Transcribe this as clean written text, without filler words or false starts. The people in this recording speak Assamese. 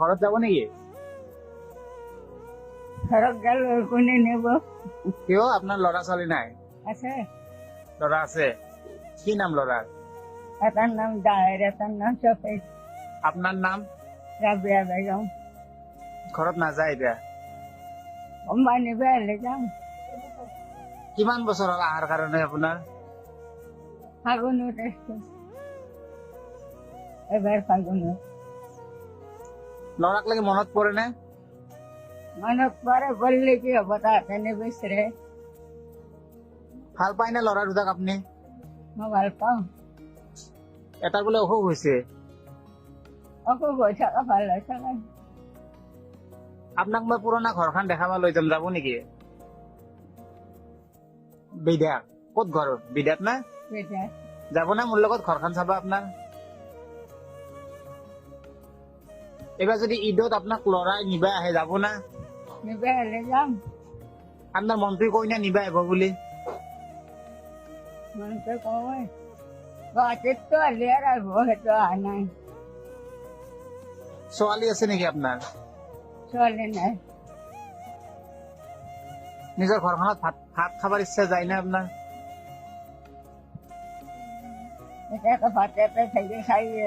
ঘৰত যাব নেকি? ঘৰত গেল কোনে নিব? কিয় আপোনাৰ ল'ৰা ছোৱালী নাই? আছে ল'ৰা আছে। কি নাম ল'ৰাৰ? এটাৰ নাম জাহেৰ, এটাৰ নাম সফেদ। আপোনাৰ নাম? ৰাবিয়া বেগম। ঘৰত নাযায় এতিয়া? কোম্পানি বেড়ে যাম কিমান বছৰ হ'ল অহাৰ কাৰণে আপোনাৰ? ফাগুনত এসছে, এবাৰ ফাগুনত। ল'ৰাক লাগি মনত পৰে নে? মনত পৰে বললে কি হবো, তাতে নিবিসৰে ভাল পায় নে ল'ৰা দুটাক আপুনি? মোবাইল পাও। এটাৰ বোলে অসুখ হৈছে। অসুখ হৈ থাকা ভাল হৈ থাকা। আপোনাক মই পুৰণা ঘৰখন দেখাব লৈ যাম, যাব নেকি? বিদ্যা ক'ত ঘৰ? বিদ্যাত না? বেটা যাব না মোৰ লগত ঘৰখন চাবা আপোনাৰ? এইবাৰ যদি ঈদত আপোনাক ল'ৰাই নিবা আহে, যাব না? নিবে হলে যাম। আপোনাৰ মন্ত্ৰী কৈ না নিবা আহিব বুলি? মনতে কয় গাছেৰ তো আলিয়াৰ আসবো, সেটা আৰ নাই। ছোৱালী আছে নেকি আপোনাৰ? চলে নাই। নিজৰ ঘৰখনত ভাত খাবাৰ ইচ্ছা যায় না আপোনাৰ? এটা ভাতে থেকে খাইয়ে